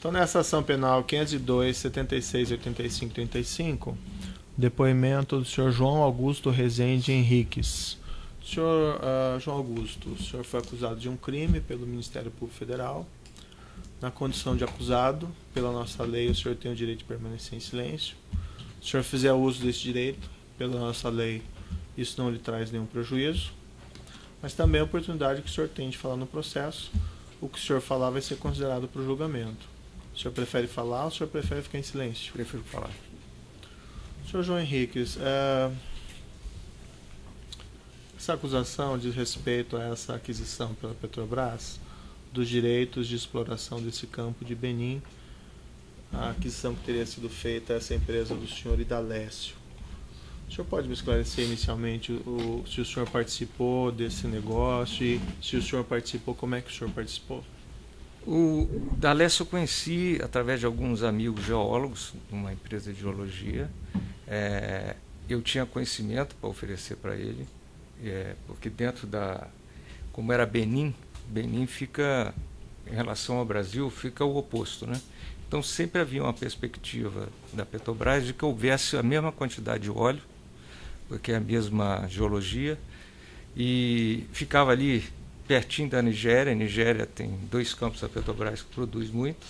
Então, nessa ação penal 502, 76, 85 e 35, depoimento do senhor João Augusto Rezende Henriques. Senhor João Augusto, o senhor foi acusado de um crime pelo Ministério Público Federal. Na condição de acusado, pela nossa lei, o senhor tem o direito de permanecer em silêncio. Se o senhor fizer uso desse direito, pela nossa lei, isso não lhe traz nenhum prejuízo. Mas também a oportunidade que o senhor tem de falar no processo. O que o senhor falar vai ser considerado para o julgamento. O senhor prefere falar ou o senhor prefere ficar em silêncio? Prefiro falar. Senhor João Henriques, essa acusação diz respeito a essa aquisição pela Petrobras dos direitos de exploração desse campo de Benim, a aquisição que teria sido feita a essa empresa do senhor Idalécio. O senhor pode me esclarecer inicialmente se o senhor participou desse negócio e se o senhor participou, como é que o senhor participou? O Idalécio eu conheci através de alguns amigos geólogos, uma empresa de geologia. Eu tinha conhecimento para oferecer para ele, porque dentro como era Benim fica, em relação ao Brasil, fica o oposto, né? Então sempre havia uma perspectiva da Petrobras de que houvesse a mesma quantidade de óleo, porque é a mesma geologia, e ficava ali pertinho da Nigéria. A Nigéria tem 2 campos da Petrobras que produz muito.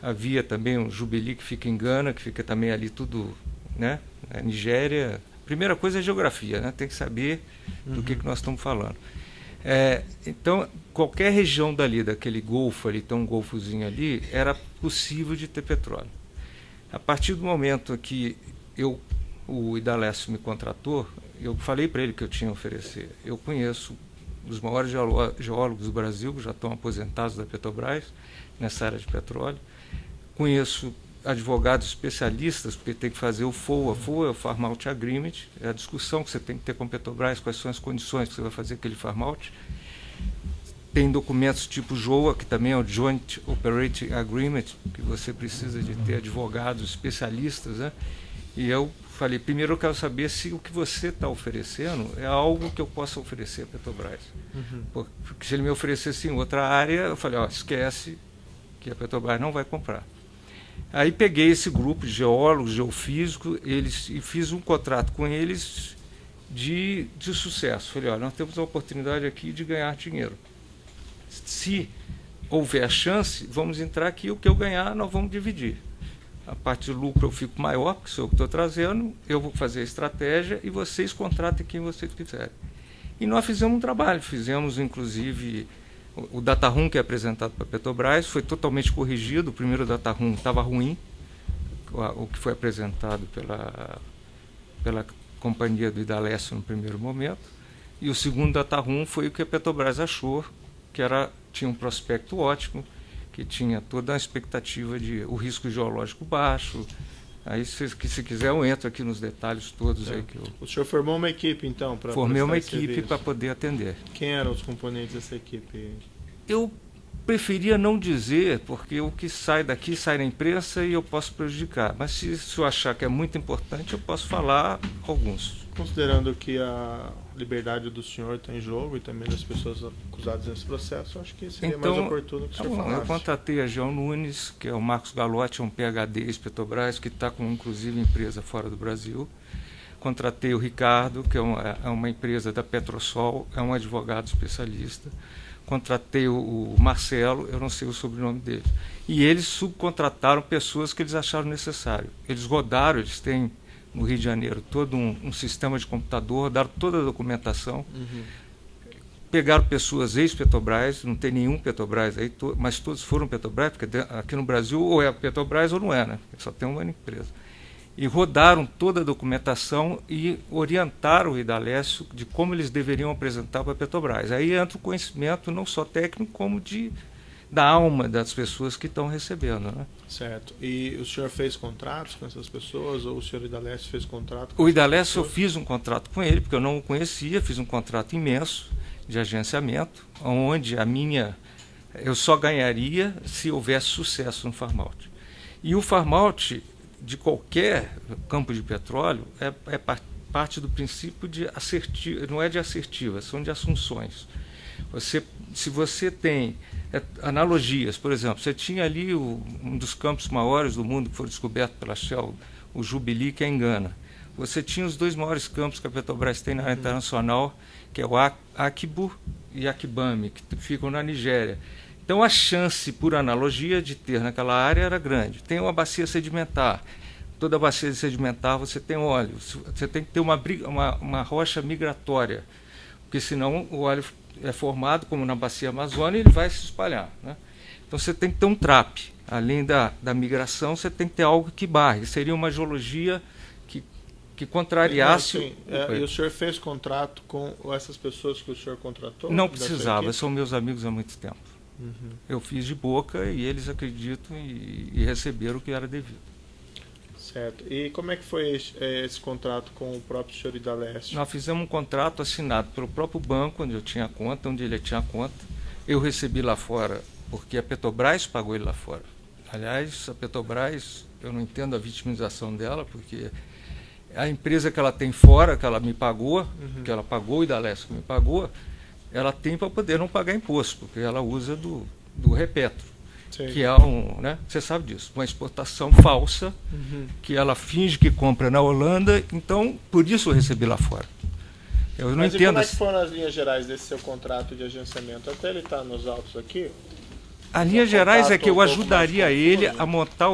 Havia também um Jubilee que fica em Gana, que fica também ali tudo, né? A Nigéria, primeira coisa é a geografia, né? Tem que saber do que nós estamos falando. Então, qualquer região dali, daquele golfo ali, tem um golfozinho ali, era possível de ter petróleo. A partir do momento que o Idalécio me contratou, eu falei para ele que eu tinha a oferecer. Eu conheço os maiores geólogos do Brasil, que já estão aposentados da Petrobras, nessa área de petróleo. Conheço advogados especialistas, porque tem que fazer o FOA. FOA é o Farm Out Agreement, é a discussão que você tem que ter com a Petrobras, quais são as condições que você vai fazer aquele Farm Out. Tem documentos tipo JOA, que também é o Joint Operating Agreement, que você precisa de ter advogados especialistas, né? E eu falei, primeiro eu quero saber se o que você está oferecendo é algo que eu possa oferecer à Petrobras. Porque se ele me oferecesse em outra área, eu falei, esquece que a Petrobras não vai comprar. Aí peguei esse grupo de geólogos, geofísicos, e fiz um contrato com eles de sucesso. Falei, nós temos a oportunidade aqui de ganhar dinheiro. Se houver a chance, vamos entrar aqui, o que eu ganhar nós vamos dividir. A parte do lucro eu fico maior, porque sou eu que estou trazendo, eu vou fazer a estratégia e vocês contratem quem vocês quiserem. E nós fizemos um trabalho, fizemos inclusive o data room que é apresentado para a Petrobras, foi totalmente corrigido. O primeiro data room estava ruim, o que foi apresentado pela companhia do Idalécio no primeiro momento, e o segundo data room foi o que a Petrobras achou, que tinha um prospecto ótimo, que tinha toda a expectativa de o risco geológico baixo. Aí, se quiser, eu entro aqui nos detalhes todos. Aí que O senhor formou uma equipe, então, para formei uma equipe para poder atender. Quem eram os componentes dessa equipe? Eu preferia não dizer, porque o que sai daqui sai na imprensa e eu posso prejudicar. Mas se eu achar que é muito importante, eu posso falar alguns. Considerando que a liberdade do senhor está em jogo e também das pessoas acusadas nesse processo, acho que seria mais oportuno que o senhor falasse. Eu contratei a Geo Nunes, que é o Marcos Galotti, um PhD ex-Petrobras, que está com, inclusive, empresa fora do Brasil. Contratei o Ricardo, que é uma empresa da Petrosol, é um advogado especialista. Contratei o Marcelo, eu não sei o sobrenome dele. E eles subcontrataram pessoas que eles acharam necessário. Eles rodaram, eles têm no Rio de Janeiro todo um sistema de computador, rodaram toda a documentação, pegaram pessoas ex-Petrobras, não tem nenhum Petrobras aí, mas todos foram Petrobras, porque aqui no Brasil ou é a Petrobras ou não é, né? Só tem uma empresa. E rodaram toda a documentação e orientaram o Idalécio de como eles deveriam apresentar para a Petrobras. Aí entra o conhecimento não só técnico, como da alma das pessoas que estão recebendo, né? Certo. E o senhor fez contratos com essas pessoas, ou o senhor Idalécio fez contrato com o Idalécio? Eu fiz um contrato com ele, porque eu não o conhecia, fiz um contrato imenso de agenciamento, onde eu só ganharia se houvesse sucesso no Farm Out. E o Farm Out de qualquer campo de petróleo é parte do princípio de assertiva, não é de assertiva, são de assunções. Se você tem analogias, por exemplo, você tinha ali um dos campos maiores do mundo que foi descoberto pela Shell, o Jubilee, que é em Gana. Você tinha os 2 maiores campos que a Petrobras tem na área internacional, que é o Akbu e Akbami, que ficam na Nigéria. Então a chance, por analogia, de ter naquela área era grande. Tem uma bacia sedimentar. Toda bacia sedimentar você tem óleo. Você tem que ter uma rocha migratória, porque senão o óleo é formado, como na bacia amazônica, e ele vai se espalhar, né? Então você tem que ter um trape. Além da migração, você tem que ter algo que barre. Seria uma geologia que contrariasse... E o senhor fez contrato com essas pessoas que o senhor contratou? Não precisava, são meus amigos há muito tempo. Uhum. Eu fiz de boca e eles acreditam e receberam o que era devido. Certo. E como é que foi esse contrato com o próprio senhor Idalécio? Nós fizemos um contrato assinado pelo próprio banco, onde eu tinha conta, onde ele tinha conta. Eu recebi lá fora, porque a Petrobras pagou ele lá fora. Aliás, a Petrobras, eu não entendo a vitimização dela, porque a empresa que ela tem fora, que ela me pagou, que ela pagou, o Idalécio que me pagou, ela tem para poder não pagar imposto, porque ela usa do Repetro, que é né, você sabe disso, uma exportação falsa, que ela finge que compra na Holanda, então por isso eu recebi lá fora. Eu não entendo. Como é que foram as linhas gerais desse seu contrato de agenciamento? Até ele está nos autos aqui. As linhas gerais é que eu ajudaria ele a montar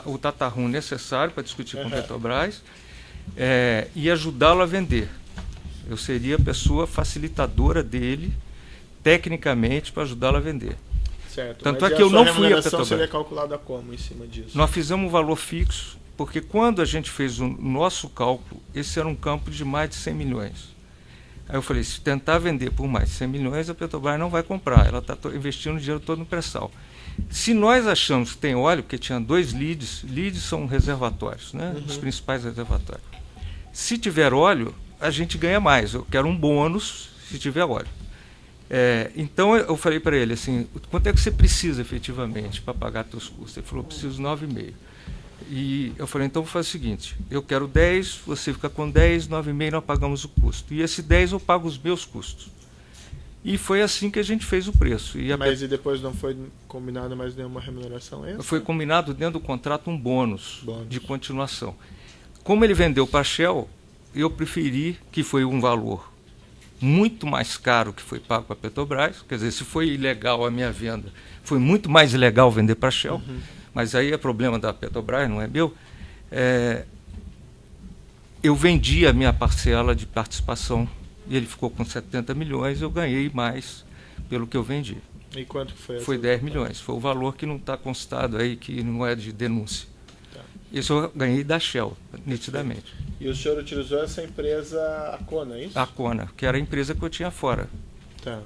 o data room necessário para discutir com a Petrobras e ajudá-lo a vender. Eu seria a pessoa facilitadora dele, tecnicamente, para ajudá-lo a vender. Certo. Tanto é que eu não fui a Petrobras. A remuneração seria calculada como em cima disso? Nós fizemos um valor fixo, porque quando a gente fez o nosso cálculo, esse era um campo de mais de 100 milhões. Aí eu falei, se tentar vender por mais de 100 milhões, a Petrobras não vai comprar. Ela está investindo o dinheiro todo no pré-sal. Se nós achamos que tem óleo, porque tinha 2 leads são reservatórios, né? Os principais reservatórios. Se tiver óleo, a gente ganha mais. Eu quero um bônus se tiver óleo. Então eu falei para ele assim, quanto é que você precisa efetivamente para pagar seus custos? Ele falou, eu preciso 9,5. E eu falei, então vou fazer o seguinte, eu quero 10, você fica com 10, 9,5 nós pagamos o custo. E esse 10 eu pago os meus custos. E foi assim que a gente fez o preço. Mas e depois não foi combinado mais nenhuma remuneração extra? Foi combinado dentro do contrato um bônus de continuação. Como ele vendeu para a Shell, eu preferi, que foi um valor muito mais caro que foi pago para a Petrobras, quer dizer, se foi ilegal a minha venda, foi muito mais ilegal vender para a Shell, mas aí é problema da Petrobras, não é meu. Eu vendi a minha parcela de participação e ele ficou com 70 milhões, eu ganhei mais pelo que eu vendi. E quanto que foi? Foi 10 milhões, foi o valor que não está constado aí, que não é de denúncia. Isso eu ganhei da Shell, nitidamente. E o senhor utilizou essa empresa, a Kona, é isso? A Kona, que era a empresa que eu tinha fora. Tá.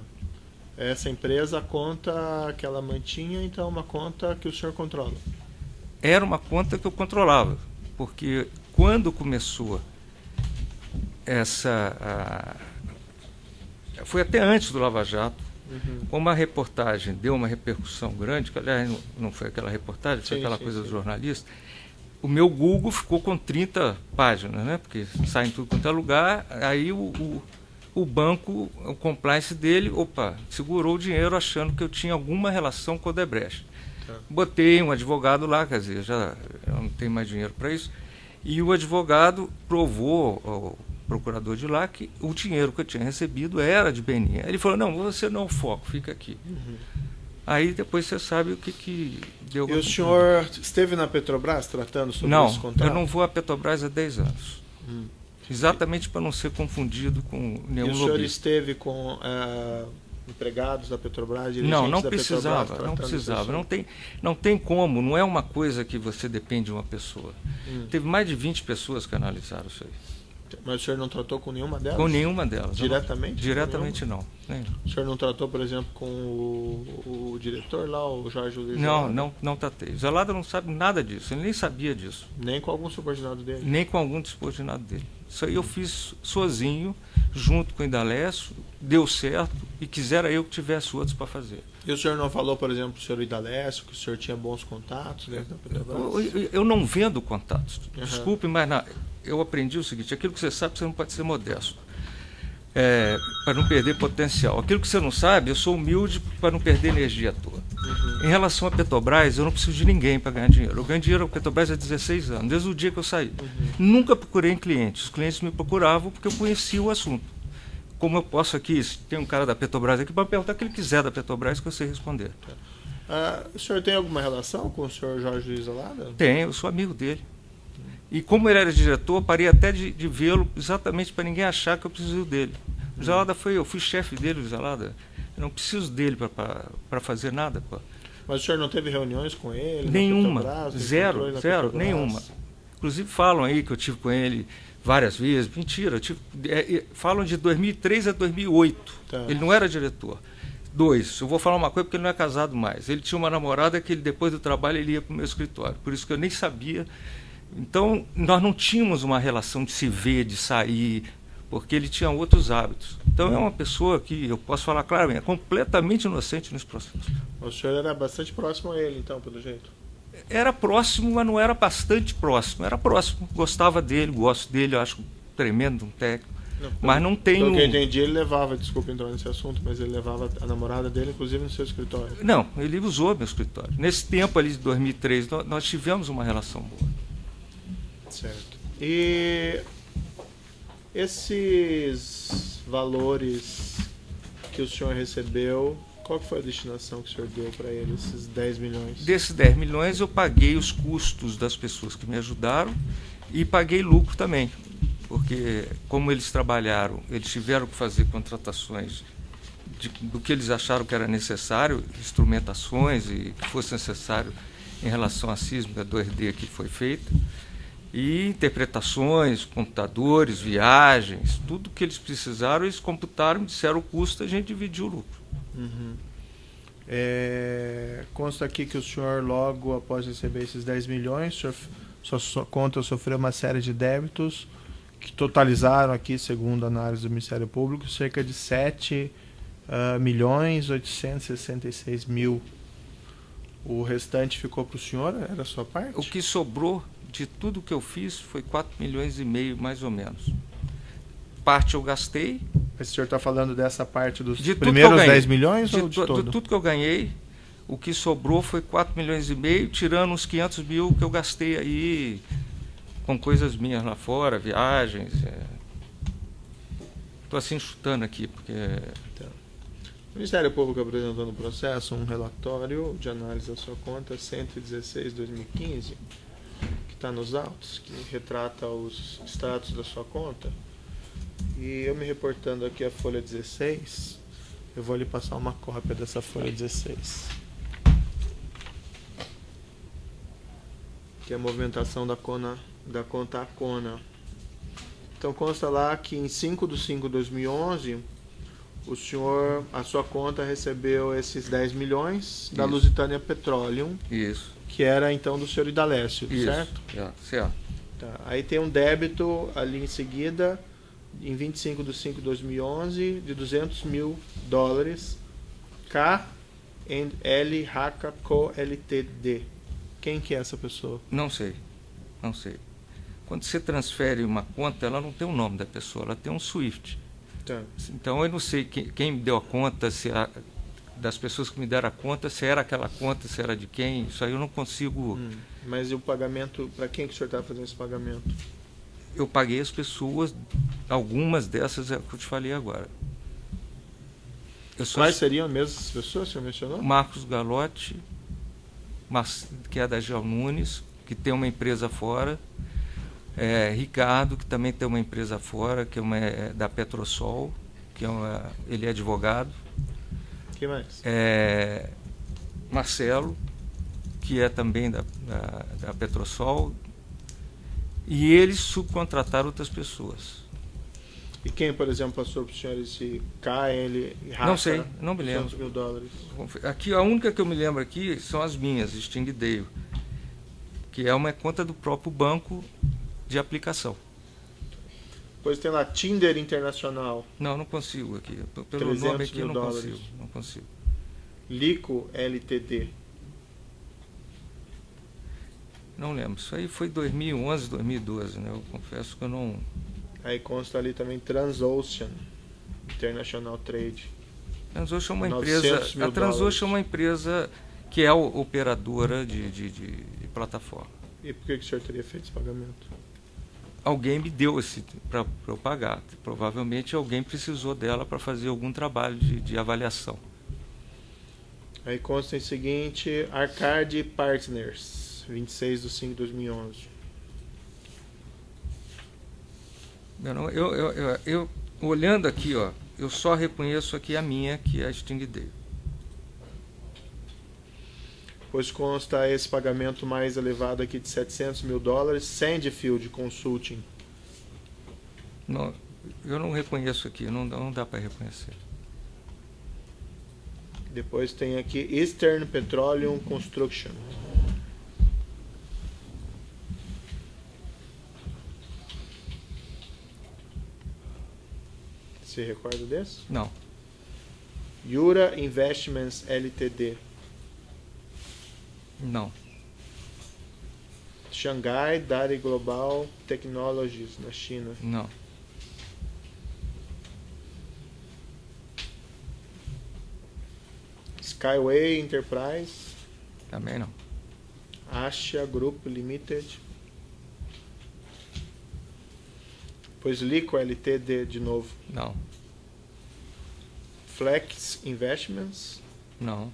Essa empresa, a conta que ela mantinha, então, uma conta que o senhor controla? Era uma conta que eu controlava, porque quando começou foi até antes do Lava Jato, como a reportagem deu uma repercussão grande, que aliás não foi aquela reportagem, foi aquela coisa do jornalista, o meu Google ficou com 30 páginas, né? Porque sai em tudo quanto é lugar, aí o banco, o compliance dele, segurou o dinheiro achando que eu tinha alguma relação com o Odebrecht. Botei um advogado lá, quer dizer, eu não tenho mais dinheiro para isso, e o advogado provou ao procurador de lá que o dinheiro que eu tinha recebido era de Benin. Ele falou, não, você não foco, fica aqui. Aí depois você sabe o que deu. E o senhor esteve na Petrobras tratando sobre esse contrato? Não, eu não vou à Petrobras há 10 anos. Exatamente para não ser confundido com nenhum lobista. E o senhor esteve com empregados da Petrobras, dirigentes não da precisava, Petrobras? Não precisava. Não tem como, não é uma coisa que você depende de uma pessoa. Teve mais de 20 pessoas que analisaram isso aí. Mas o senhor não tratou com nenhuma delas? Com nenhuma delas. Diretamente? Diretamente não. O senhor não tratou, por exemplo, com o diretor lá, o Jorge Luiz? Não tratei. O Zelada não sabe nada disso, ele nem sabia disso. Nem com algum subordinado dele? Nem com algum subordinado dele. Isso aí eu fiz sozinho, junto com o Idalécio, deu certo, e quisera eu que tivesse outros para fazer. E o senhor não falou, por exemplo, para o senhor Idalécio, que o senhor tinha bons contatos dentro da Petrobras? Eu não vendo contatos. Desculpe, mas eu aprendi o seguinte, aquilo que você sabe, você não pode ser modesto. para não perder potencial. Aquilo que você não sabe, eu sou humilde para não perder energia à toa. Em relação à Petrobras, eu não preciso de ninguém para ganhar dinheiro. Eu ganho dinheiro com a Petrobras há 16 anos, desde o dia que eu saí. Nunca procurei em clientes. Os clientes me procuravam porque eu conhecia o assunto. Como eu posso aqui, se tem um cara da Petrobras aqui, para perguntar o que ele quiser da Petrobras, que eu sei responder. O senhor tem alguma relação com o senhor Jorge Luiz Alada? Tenho, eu sou amigo dele. E como ele era diretor, parei até de vê-lo exatamente para ninguém achar que eu preciso dele. O Luiz Alada eu fui chefe dele, Luiz Alada. Eu não preciso dele para fazer nada. Pô. Mas o senhor não teve reuniões com ele? Nenhuma, Petrobras, zero, nenhuma. Inclusive falam aí que eu tive com ele várias vezes. Mentira, falam de 2003 a 2008. Tá. Ele não era diretor. 2, eu vou falar uma coisa porque ele não é casado mais. Ele tinha uma namorada que ele, depois do trabalho ele ia para o meu escritório. Por isso que eu nem sabia. Então, nós não tínhamos uma relação de se ver, de sair, porque ele tinha outros hábitos. Então, é uma pessoa que, eu posso falar claramente, é completamente inocente nesse processo. O senhor era bastante próximo a ele, então, pelo jeito? Era próximo, mas não era bastante próximo. Era próximo, gostava dele, gosto dele, eu acho tremendo um técnico. Não, mas não tenho... Pelo que eu entendi, ele levava, desculpa entrar nesse assunto, mas ele levava a namorada dele, inclusive, no seu escritório. Não, ele usou meu escritório. Nesse tempo ali de 2003, nós tivemos uma relação boa. Certo. E esses valores que o senhor recebeu, qual foi a destinação que o senhor deu para ele, esses 10 milhões? Desses 10 milhões eu paguei os custos das pessoas que me ajudaram e paguei lucro também. Porque como eles trabalharam, eles tiveram que fazer contratações do que eles acharam que era necessário, instrumentações e que fosse necessário em relação à sísmica 2D que foi feita. E interpretações, computadores, viagens, tudo que eles precisaram, eles computaram, disseram o custo, a gente dividiu o lucro. Consta aqui que o senhor, logo após receber esses 10 milhões, sua conta sofreu uma série de débitos que totalizaram aqui, segundo a análise do Ministério Público, cerca de 7.866.000. O restante ficou para o senhor? Era a sua parte? O que sobrou de tudo que eu fiz foi 4,5 milhões, mais ou menos. Parte eu gastei. Mas o senhor está falando dessa parte dos primeiros 10 milhões ou de todo? De tudo que eu ganhei, o que sobrou foi 4,5 milhões, tirando uns 500 mil que eu gastei aí com coisas minhas lá fora, viagens. Estou assim chutando aqui, porque... Então, o Ministério Público apresentou no processo um relatório de análise da sua conta 116/2015, que está nos autos, que retrata os status da sua conta. E eu me reportando aqui a folha 16, eu vou lhe passar uma cópia dessa folha 16. Que é a movimentação da conta Acona. Então consta lá que em 5/5/2011, a sua conta recebeu esses 10 milhões da Lusitânia Petroleum. Isso. Que era então do senhor Idalécio, certo? Certo. Tá. Aí tem um débito ali em seguida, em 25/5/2011, de $200 mil, K&L Haka Co Ltd. Quem que é essa pessoa? Não sei. Quando você transfere uma conta, ela não tem o nome da pessoa, ela tem um SWIFT. Tá. Então eu não sei quem me deu a conta, das pessoas que me deram a conta, se era aquela conta, se era de quem, isso aí eu não consigo... Mas e o pagamento, para quem que o senhor está fazendo esse pagamento? Eu paguei as pessoas, algumas dessas é o que eu te falei agora. Quais seriam mesmo as pessoas que o senhor mencionou? Marcos Galotti, que é da Geo Nunes, que tem uma empresa fora, Ricardo, que também tem uma empresa fora, que é da Petrosol, ele é advogado. Quem mais? Marcelo, que é também da Petrosol, e eles subcontrataram outras pessoas. E quem, por exemplo, passou para o senhor esse KL Haka? Não sei, não me lembro. $200 mil. Aqui, a única que eu me lembro aqui são as minhas, Stingdale, que é uma conta do próprio banco de aplicação. Depois tem lá Tinder Internacional. Não consigo aqui. Pelo nome aqui eu não consigo. Lico Ltd. Não lembro. Isso aí foi 2011, 2012, né? Eu confesso que eu não... Aí consta ali também Transocean. International Trade. Transocean é uma 900 empresa. mil A Transocean dólares. é uma empresa que é operadora de plataforma. E por que o senhor teria feito esse pagamento? Alguém me deu esse para eu pagar. Provavelmente alguém precisou dela para fazer algum trabalho de avaliação. Aí consta em seguinte, Arcade Partners, 26/5/2011. Eu olhando aqui, ó, eu só reconheço aqui a minha, que é a Stingray. Pois consta esse pagamento mais elevado aqui de 700 mil dólares, Sandfield Consulting. Não, eu não reconheço aqui, não dá para reconhecer. Depois tem aqui Eastern Petroleum Construction. Se recorda desse? Não, Yura Investments Ltd. não, Shanghai Dairy Global Technologies, na China. não. Skyway Enterprise. Também não. Asia Group Limited. Pois Lico Ltd de novo. Não, Flex Investments. não.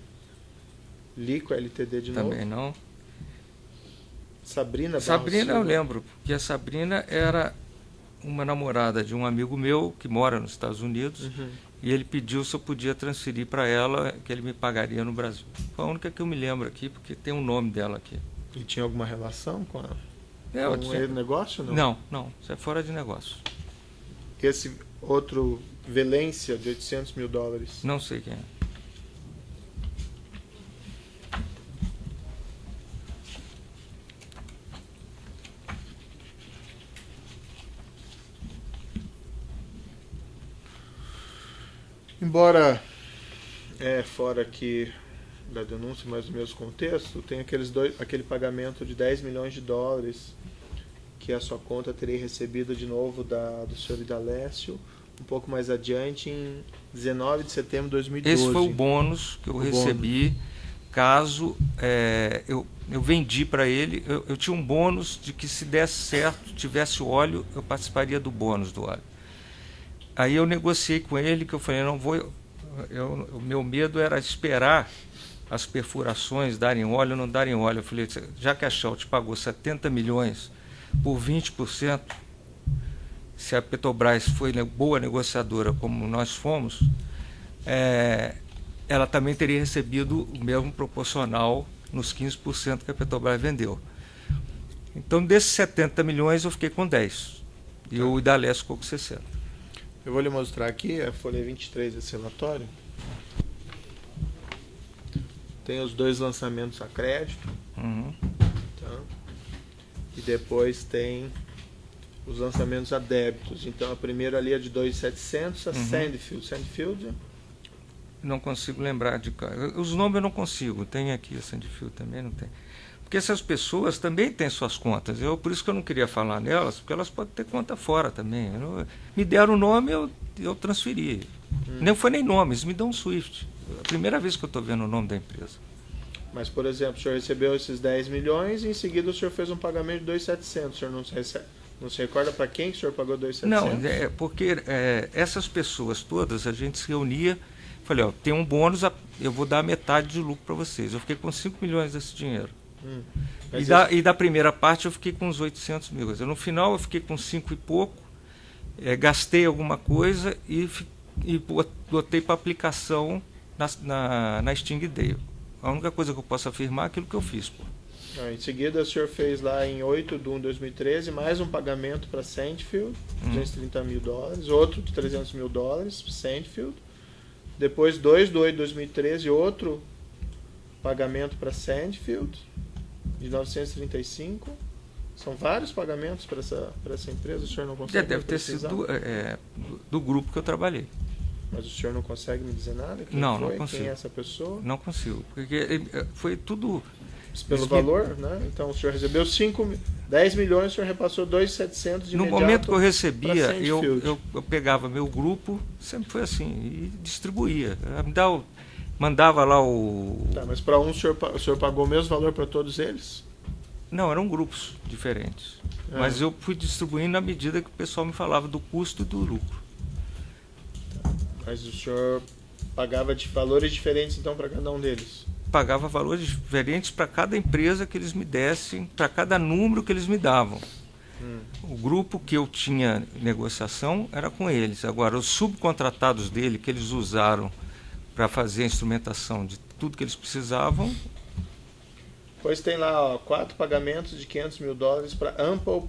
Lico Ltd de Também novo. não. Sabrina Barros Sabrina eu Silva. lembro, porque a Sabrina era uma namorada de um amigo meu que mora nos Estados Unidos. Uhum. E ele pediu se eu podia transferir para ela, que ele me pagaria no Brasil. Foi a única que eu me lembro aqui, porque tem o nome dela aqui. E tinha alguma relação com a... Eu com tinha- o negócio? Não. Não, isso é fora de negócio. Esse outro Velência de 800 mil dólares. Não sei quem é. Embora fora aqui da denúncia, mas no mesmo contexto, tem aquele pagamento de 10 milhões de dólares que a sua conta teria recebido de novo do senhor Idalécio um pouco mais adiante, em 19 de setembro de 2012. Esse foi o bônus que eu O recebi caso eu vendi para ele. Eu tinha um bônus de que se desse certo, tivesse óleo, eu participaria do bônus do óleo. Aí eu negociei com ele, que eu falei, não vou... O meu medo era esperar as perfurações darem óleo ou não darem óleo. Eu falei, já que a Shell te pagou 70 milhões por 20%, se a Petrobras foi boa negociadora como nós fomos, ela também teria recebido o mesmo proporcional nos 15% que a Petrobras vendeu. Então, desses 70 milhões, eu fiquei com 10. E o Idalécio ficou com 60. Eu vou lhe mostrar aqui a folha 23 desse relatório. Tem os dois lançamentos a crédito. Uhum. Tá? E depois tem os lançamentos a débitos. Então a primeira ali é de 2.700, a Sandfield. Sandfield? Não consigo lembrar de... Os nomes eu não consigo. Tem aqui a Sandfield também, não tem. Porque essas pessoas também têm suas contas. Por isso que eu não queria falar nelas, porque elas podem ter conta fora também. Me deram o nome, eu transferi. Nem foi nem nome, eles me dão um SWIFT. É a primeira vez que eu estou vendo o nome da empresa. Mas, por exemplo, o senhor recebeu esses 10 milhões e em seguida o senhor fez um pagamento de 2.700. O senhor não se recorda para quem que o senhor pagou 2.700? Não, porque essas pessoas todas, a gente se reunia, falei, ó, tem um bônus, eu vou dar metade de lucro para vocês. Eu fiquei com 5 milhões desse dinheiro. E da primeira parte eu fiquei com uns 800 mil. No final eu fiquei com 5 e pouco, gastei alguma coisa e botei para aplicação na Stingray. A única coisa que eu posso afirmar é aquilo que eu fiz. Pô. Em seguida o senhor fez lá em 8 de 1 de 2013 mais um pagamento para Sandfield, 230 mil dólares, outro de 300 mil dólares para Sandfield. Depois 2 de 8 de 2013, outro pagamento para Sandfield de 935. São vários pagamentos para essa empresa. O senhor não consegue deve ter sido do grupo que eu trabalhei. Mas o senhor não consegue me dizer nada? Não consigo. Quem é essa pessoa? Não consigo, porque foi tudo Pelo valor, né? Então o senhor recebeu 10 milhões, o senhor repassou 2.700 de imediato. No momento que eu recebia, eu pegava meu grupo, sempre foi assim, e distribuía. Mandava lá o... Tá, mas para um o senhor pagou o mesmo valor para todos eles? Não, eram grupos diferentes. Mas eu fui distribuindo na medida que o pessoal me falava do custo e do lucro. Tá. Mas o senhor pagava de valores diferentes então para cada um deles? Pagava valores diferentes para cada empresa que eles me dessem, para cada número que eles me davam. O grupo que eu tinha negociação era com eles. Agora, os subcontratados dele, que eles usaram para fazer a instrumentação de tudo que eles precisavam. Pois tem lá 4 pagamentos de $500 mil para Ample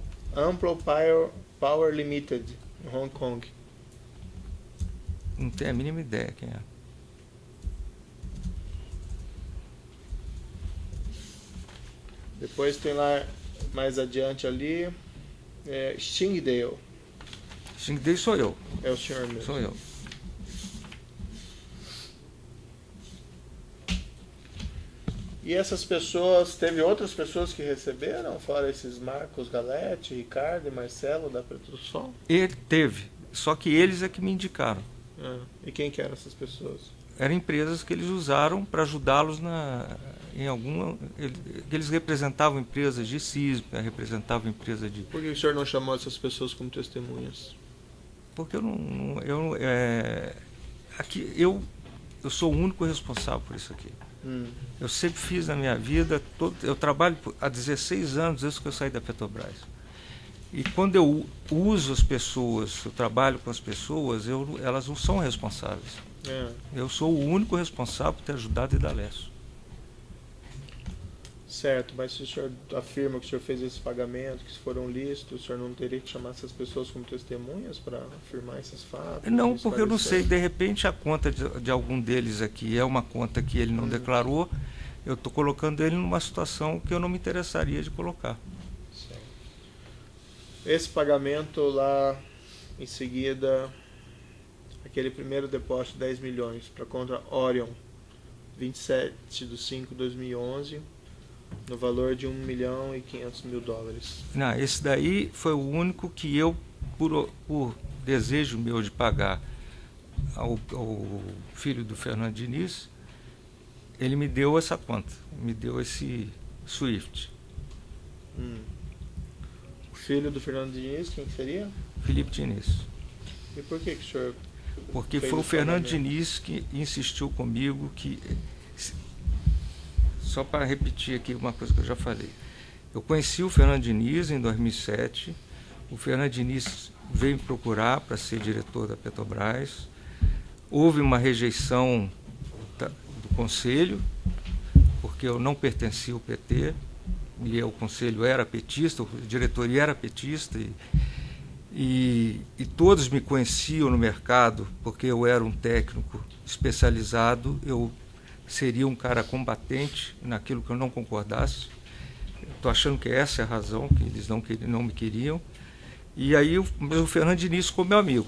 Power Limited, em Hong Kong. Não tenho a mínima ideia quem é. Depois tem lá, mais adiante ali, Stingdale. Stingdale sou eu. É o senhor mesmo. Sou eu. E essas pessoas, teve outras pessoas que receberam, fora esses Marcos Galete, Ricardo e Marcelo da Preto do Sol? Ele teve, só que eles é que me indicaram. E quem que eram essas pessoas? Eram empresas que eles usaram para ajudá-los em alguma... Eles representavam empresas de sísmica, representavam empresas de... Por que o senhor não chamou essas pessoas como testemunhas? Porque aqui, eu sou o único responsável por isso aqui. Eu sempre fiz na minha vida, eu trabalho há 16 anos desde que eu saí da Petrobras. E quando eu uso as pessoas, eu trabalho com as pessoas, elas não são responsáveis. Eu sou o único responsável por ter ajudado a Idalécio. Certo, mas se o senhor afirma que o senhor fez esse pagamento, que foram lícitos, o senhor não teria que chamar essas pessoas como testemunhas para afirmar esses fatos? Não, porque eu não sei, de repente a conta de algum deles aqui é uma conta que ele não declarou, eu estou colocando ele numa situação que eu não me interessaria de colocar. Certo. Esse pagamento lá, em seguida, aquele primeiro depósito de 10 milhões para contra Orion, 27/5/2011, no valor de $1.500.000. Não, esse daí foi o único que eu, por desejo meu de pagar ao filho do Fernando Diniz, ele me deu essa conta, me deu esse SWIFT. O filho do Fernando Diniz, quem seria? Felipe Diniz. E por que o senhor... Porque foi o Fernando Diniz que insistiu comigo que... Só para repetir aqui uma coisa que eu já falei. Eu conheci o Fernando Diniz em 2007. O Fernando Diniz veio me procurar para ser diretor da Petrobras. Houve uma rejeição do conselho, porque eu não pertencia ao PT, e o conselho era petista, a diretoria era petista, e todos me conheciam no mercado, porque eu era um técnico especializado, eu seria um cara combatente naquilo que eu não concordasse. Estou achando que essa é a razão, que eles não me queriam. E aí o Fernando Diniz ficou meu amigo.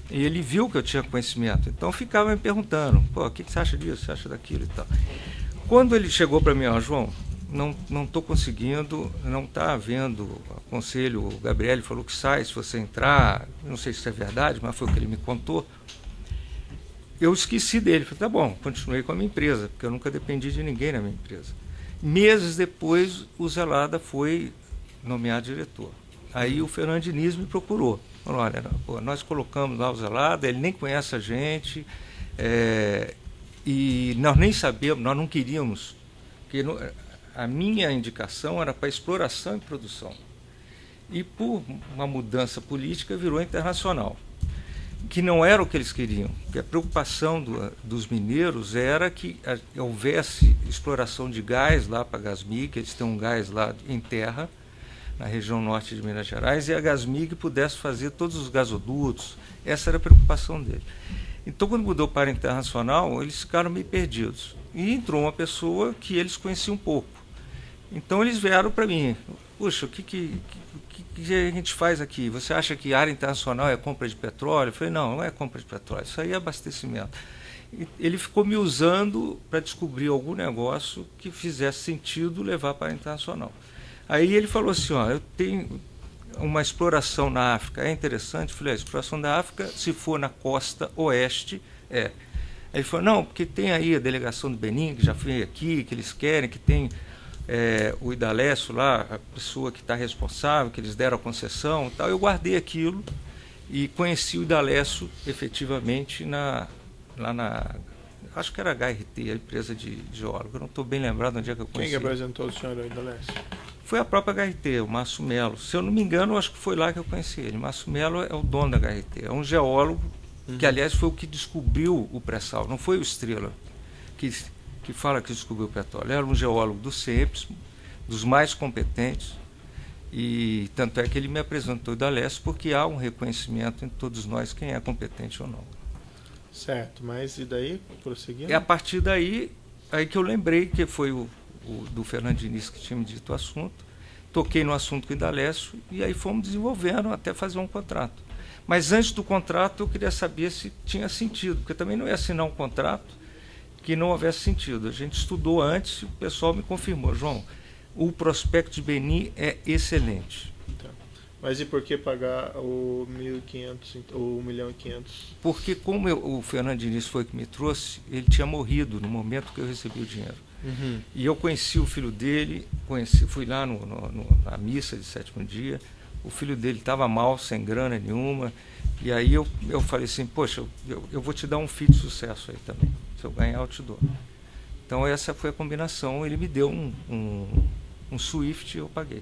E ele viu que eu tinha conhecimento. Então ficava me perguntando, o que você acha disso, você acha daquilo e tal. Quando ele chegou para mim, João, não estou conseguindo, não está havendo conselho, o Gabriel falou que sai se você entrar, não sei se isso é verdade, mas foi o que ele me contou. Eu esqueci dele, falei, tá bom, continuei com a minha empresa, porque eu nunca dependi de ninguém na minha empresa. Meses depois, o Zelada foi nomeado diretor. Aí o Fernando Diniz me procurou. Falou, olha, nós colocamos lá o Zelada, ele nem conhece a gente, e nós nem sabemos, nós não queríamos, porque a minha indicação era para exploração e produção. E por uma mudança política virou internacional, que não era o que eles queriam, porque a preocupação dos mineiros era que houvesse exploração de gás lá para a Gasmig, eles têm um gás lá em terra, na região norte de Minas Gerais, e a Gasmig pudesse fazer todos os gasodutos. Essa era a preocupação dele. Então, quando mudou para internacional, eles ficaram meio perdidos. E entrou uma pessoa que eles conheciam um pouco. Então, eles vieram para mim, puxa, o que a gente faz aqui? Você acha que área internacional é compra de petróleo? Eu falei, não é compra de petróleo, isso aí é abastecimento. ele ficou me usando para descobrir algum negócio que fizesse sentido levar para a internacional. Aí ele falou assim, ó, eu tenho uma exploração na África, é interessante? Eu falei, a exploração da África, se for na costa oeste, é. Aí ele falou, não, porque tem aí a delegação do Benin, que já foi aqui, que eles querem, que tem o Idalécio lá, a pessoa que está responsável, que eles deram a concessão e tal. Eu guardei aquilo e conheci o Idalécio efetivamente lá na... Acho que era HRT, a empresa de geólogo. Eu não estou bem lembrado onde é que eu conheci. Quem que apresentou o senhor ao Idalécio? Foi a própria HRT, o Márcio Melo. Se eu não me engano, eu acho que foi lá que eu conheci ele. Márcio Melo é o dono da HRT. É um geólogo que, aliás, foi o que descobriu o pré-sal. Não foi o Estrela que fala que descobriu o petróleo. Era um geólogo do CEPS, dos mais competentes. E tanto é que ele me apresentou o Idalécio, porque há um reconhecimento em todos nós quem é competente ou não. Certo, mas e daí, prosseguindo? É a partir daí que eu lembrei que foi o do Fernando Diniz que tinha me dito o assunto. Toquei no assunto com o Idalécio e aí fomos desenvolvendo até fazer um contrato. Mas antes do contrato eu queria saber se tinha sentido, porque também não ia assinar um contrato que não houvesse sentido. A gente estudou antes e o pessoal me confirmou, João, o prospecto de Benin é excelente. Tá. Mas e por que pagar o 1.500, ou 1.500.000? Porque como o Fernando Diniz foi que me trouxe, ele tinha morrido no momento que eu recebi o dinheiro. Uhum. E eu conheci o filho dele, fui lá na missa de 7º dia, o filho dele estava mal, sem grana nenhuma, e aí eu falei assim, poxa, eu vou te dar um FII de sucesso aí também, se eu ganhar eu te dou. Então essa foi a combinação, ele me deu um Swift e eu paguei.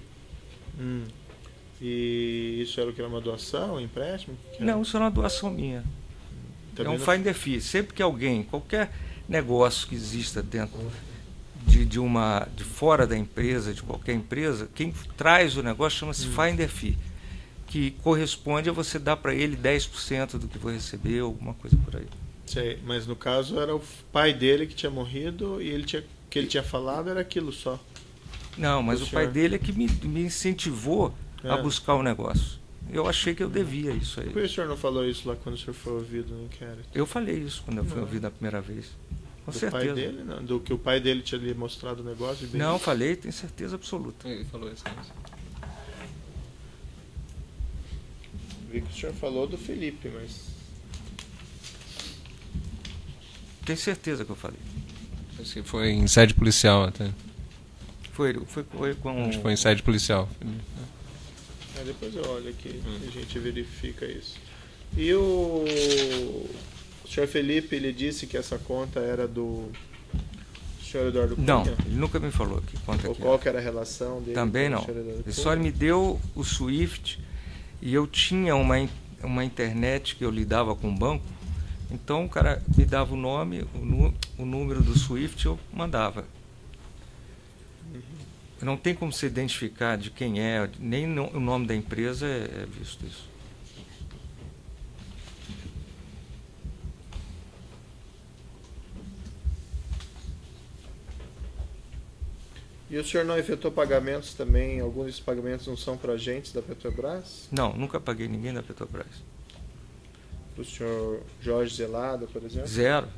E isso era o que era uma doação, um empréstimo? Não, isso era uma doação minha. Também é um finder fee. Sempre que alguém, qualquer negócio que exista dentro de fora da empresa, de qualquer empresa, quem traz o negócio chama-se finder fee, que corresponde a você dar para ele 10% do que vai receber, alguma coisa por aí. Sei, mas no caso era o pai dele que tinha morrido e que ele tinha falado era aquilo só. Não, mas o pai dele é que me incentivou a buscar o negócio. Eu achei que eu devia isso aí. Por que o senhor não falou isso lá quando o senhor foi ouvido no inquérito? Eu falei isso quando eu fui ouvido a primeira vez. Com do certeza. Pai dele, não? Do que o pai dele tinha lhe mostrado o negócio? Não, falei, tenho certeza absoluta. Ele falou isso mesmo. Vi que o senhor falou do Felipe, mas... Tenho certeza que eu falei. Acho que foi em sede policial até. Foi com... Acho que foi em sede policial. Depois eu olho aqui e a gente verifica isso. E o senhor Felipe, ele disse que essa conta era do senhor Eduardo Cunha? Não, ele nunca me falou que conta Ou que qual que era a relação dele? Também não. Ele só me deu o Swift e eu tinha uma internet que eu lidava com o banco, então o cara me dava o nome, o número do Swift eu mandava. Não tem como se identificar de quem é, nem o nome da empresa é visto isso. E o senhor não efetuou pagamentos também? Alguns desses pagamentos não são para agentes da Petrobras? Não, nunca paguei ninguém da Petrobras. O senhor Jorge Zelada, por exemplo? Zero.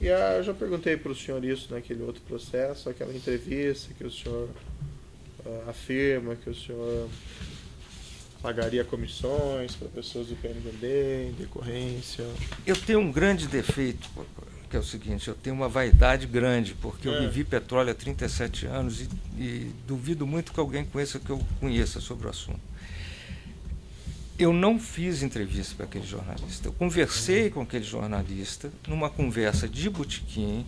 E eu já perguntei para o senhor isso naquele outro processo, aquela entrevista que o senhor afirma que o senhor pagaria comissões para pessoas do PMDB em decorrência. Eu tenho um grande defeito, que é o seguinte, eu tenho uma vaidade grande, porque eu vivi petróleo há 37 anos e duvido muito que alguém conheça que eu conheça sobre o assunto. Eu não fiz entrevista para aquele jornalista. Eu conversei com aquele jornalista numa conversa de botequim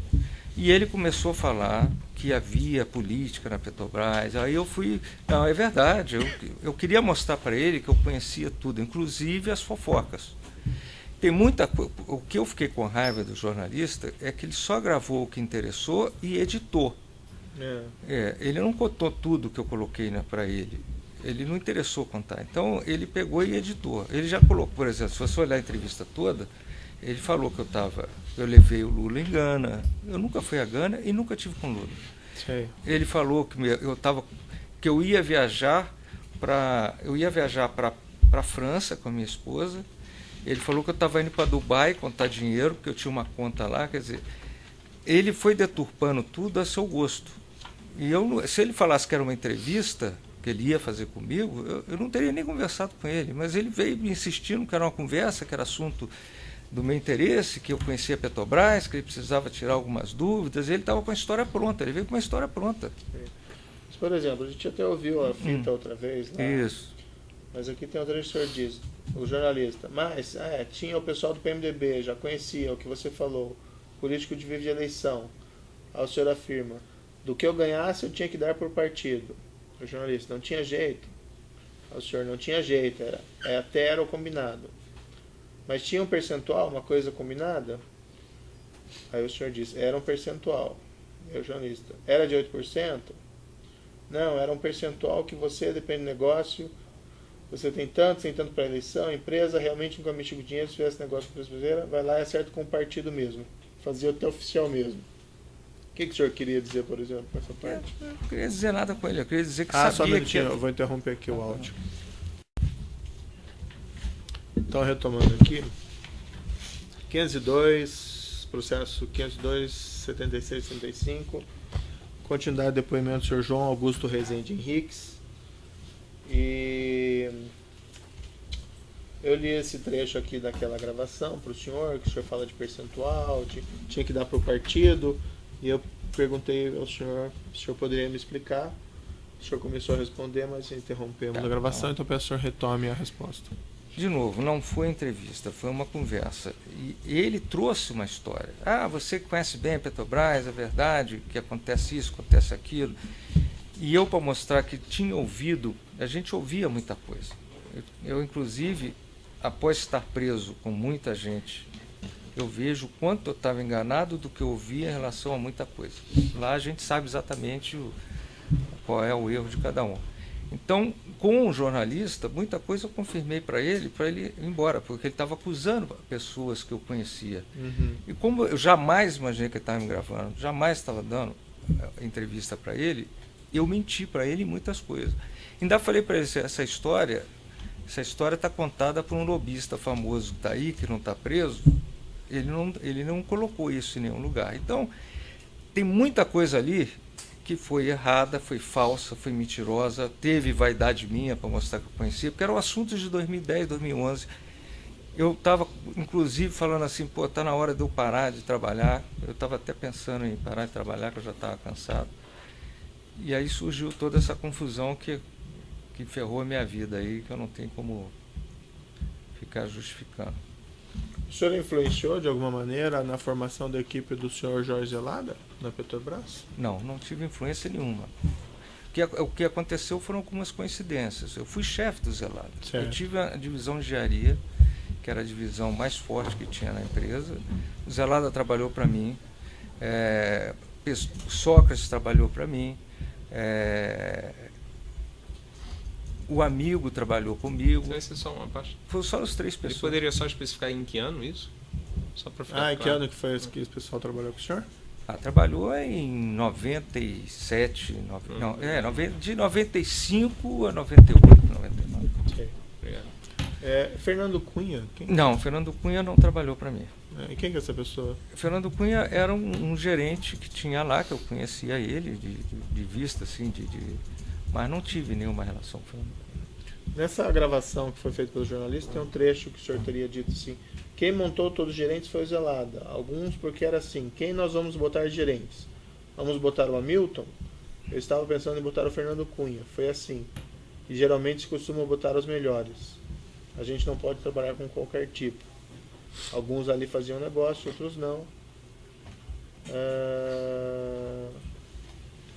e ele começou a falar que havia política na Petrobras. Aí eu fui... Não, é verdade. Eu queria mostrar para ele que eu conhecia tudo, inclusive as fofocas. Tem muita coisa... O que eu fiquei com raiva do jornalista é que ele só gravou o que interessou e editou. Ele não contou tudo que eu coloquei para ele. Ele não interessou contar. Então, ele pegou e editou. Ele já colocou, por exemplo, se você olhar a entrevista toda, ele falou que eu levei o Lula em Gana. Eu nunca fui a Gana e nunca tive com o Lula. Sei. Ele falou que eu ia viajar para a França com a minha esposa Ele falou que eu estava indo para Dubai contar dinheiro, porque eu tinha uma conta lá, quer dizer, ele foi deturpando tudo a seu gosto. E se ele falasse que era uma entrevista que ele ia fazer comigo, eu não teria nem conversado com ele, mas ele veio me insistindo que era uma conversa, que era assunto do meu interesse, que eu conhecia a Petrobras, que ele precisava tirar algumas dúvidas, e ele estava com a história pronta, ele veio com uma história pronta. Mas, por exemplo, a gente até ouviu a fita outra vez, né? Isso. Mas aqui tem o trecho que o senhor diz, o jornalista, mas tinha o pessoal do PMDB, já conhecia o que você falou, político de vive de eleição. Aí o senhor afirma, do que eu ganhasse eu tinha que dar por partido. O jornalista, não tinha jeito. Aí o senhor, não tinha jeito, até era o combinado. Mas tinha um percentual, uma coisa combinada? Aí o senhor diz, era um percentual. Aí o jornalista, era de 8%? Não, era um percentual que você, depende do negócio, você tem tanto para a eleição, a empresa realmente nunca mexeu com dinheiro, se tivesse negócio com a empresa brasileira, vai lá e acerta com o partido mesmo. Fazia até oficial mesmo. O que o senhor queria dizer, por exemplo, com essa parte? Eu não queria dizer nada com ele, eu queria dizer que só um sabia minutinho, que... eu vou interromper aqui o áudio. Então, retomando aqui, 502, processo 502, 76, 75, continuidade do depoimento do senhor João Augusto Rezende Henriques. E eu li esse trecho aqui daquela gravação para o senhor, que o senhor fala de percentual, tinha que dar para o partido, e eu perguntei ao senhor se o senhor poderia me explicar. O senhor começou a responder, mas interrompemos a gravação, então peço que o senhor retome a resposta. De novo, não foi entrevista, foi uma conversa. E ele trouxe uma história. Ah, você que conhece bem a Petrobras, é verdade que acontece isso, acontece aquilo. E eu, para mostrar que tinha ouvido, a gente ouvia muita coisa. Eu, inclusive, após estar preso com muita gente, eu vejo o quanto eu estava enganado do que eu ouvia em relação a muita coisa. Lá a gente sabe exatamente qual é o erro de cada um. Então, com o jornalista, muita coisa eu confirmei para ele ir embora, porque ele estava acusando pessoas que eu conhecia. E como eu jamais imaginei que ele estava me gravando, jamais estava dando entrevista para ele, eu menti para ele em muitas coisas. Ainda falei para ele, essa história está contada por um lobista famoso que está aí, que não está preso, ele não colocou isso em nenhum lugar. Então, tem muita coisa ali que foi errada, foi falsa, foi mentirosa, teve vaidade minha para mostrar que eu conhecia, porque eram assuntos de 2010, 2011. Eu estava, inclusive, falando assim, pô, está na hora de eu parar de trabalhar. Eu estava até pensando em parar de trabalhar, que eu já estava cansado. E aí surgiu toda essa confusão que ferrou a minha vida aí, que eu não tenho como ficar justificando. O senhor influenciou de alguma maneira na formação da equipe do senhor Jorge Zelada, na Petrobras? Não, não tive influência nenhuma. O que aconteceu foram algumas coincidências. Eu fui chefe do Zelada. Certo. Eu tive a divisão de engenharia, que era a divisão mais forte que tinha na empresa. O Zelada trabalhou para mim, Sócrates trabalhou para mim, o amigo trabalhou comigo. Vai ser só uma parte. Foi só as 3 pessoas. Ele poderia só especificar em que ano isso? Só para ficar em que ano que foi esse que o pessoal trabalhou com o senhor? Trabalhou em 97, de 95 a 98, 99. Sim. Obrigado. Fernando Cunha? Não, Fernando Cunha não trabalhou para mim. E quem que é essa pessoa? Fernando Cunha era um gerente que tinha lá, que eu conhecia ele de vista, assim, mas não tive nenhuma relação com Fernando Cunha. Nessa gravação que foi feita pelo jornalista, tem um trecho que o senhor teria dito assim: quem montou todos os gerentes foi o Zelada. Alguns porque era assim: quem nós vamos botar de gerentes? Vamos botar o Hamilton? Eu estava pensando em botar o Fernando Cunha. Foi assim. E geralmente se costuma botar os melhores. A gente não pode trabalhar com qualquer tipo. Alguns ali faziam negócio, outros não.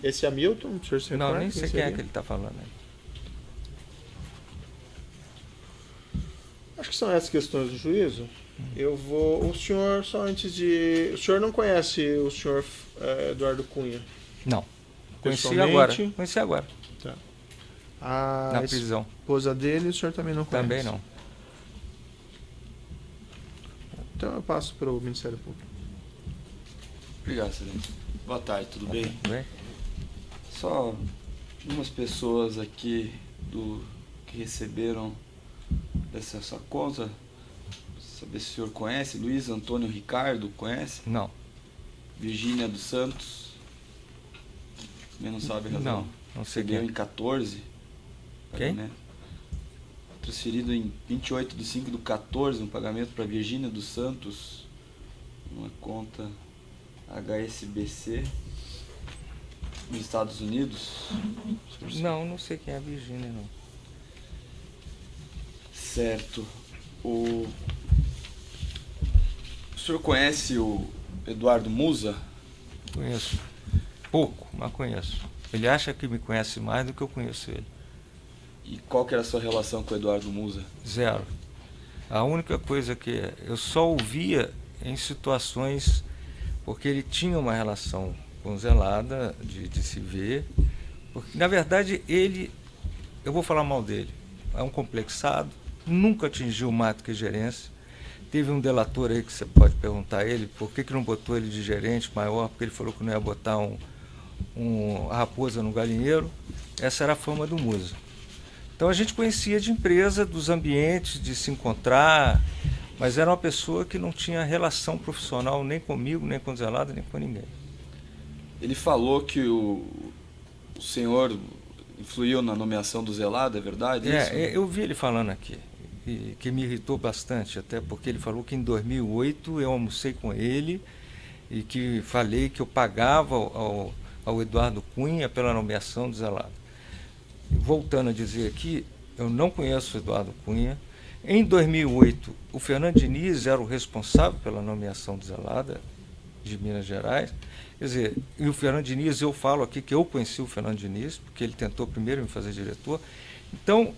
Esse Hamilton, o senhor se recorda? Não, nem sei quem é que ele está falando aí. Acho que são essas questões do juízo. O senhor, só antes de... O senhor não conhece o senhor Eduardo Cunha? Não. Conheci agora. Tá. Na prisão. Esposa dele, o senhor também não conhece? Também não. Então eu passo para o Ministério Público. Obrigado, excelência. Boa tarde, tudo bem? Tudo bem? Só umas pessoas aqui que receberam dessa conta, Saber se o senhor conhece. Luiz Antônio Ricardo, conhece? Não. Virgínia dos Santos. Também não sabe a razão. Não sei Recebeu quem. em 14. Quem? Né? Transferido em 28/5/14 um pagamento para Virgínia dos Santos. Uma conta HSBC nos Estados Unidos. Não sei quem é a Virgínia, não. Certo. O senhor conhece o Eduardo Musa? Conheço. Pouco, mas conheço. Ele acha que me conhece mais do que eu conheço ele. E qual que era a sua relação com o Eduardo Musa? Zero. A única coisa que eu só ouvia em situações porque ele tinha uma relação com Zelada, de se ver. Porque, na verdade, eu vou falar mal dele, é um complexado, nunca atingiu mais do que gerência. Teve um delator aí que você pode perguntar a ele por que não botou ele de gerente maior, porque ele falou que não ia botar a raposa no galinheiro. Essa era a fama do Musa. Então a gente conhecia de empresa, dos ambientes, de se encontrar, mas era uma pessoa que não tinha relação profissional nem comigo, nem com Zelada, nem com ninguém. Ele falou que o senhor influiu na nomeação do Zelada, é verdade? Isso? Eu vi ele falando aqui, e que me irritou bastante, até porque ele falou que em 2008 eu almocei com ele e que falei que eu pagava ao Eduardo Cunha pela nomeação do Zelada. Voltando a dizer aqui, eu não conheço o Eduardo Cunha. Em 2008, o Fernando Diniz era o responsável pela nomeação do Zelada, de Minas Gerais. Quer dizer, e o Fernando Diniz, eu falo aqui que eu conheci o Fernando Diniz, porque ele tentou primeiro me fazer diretor. Então,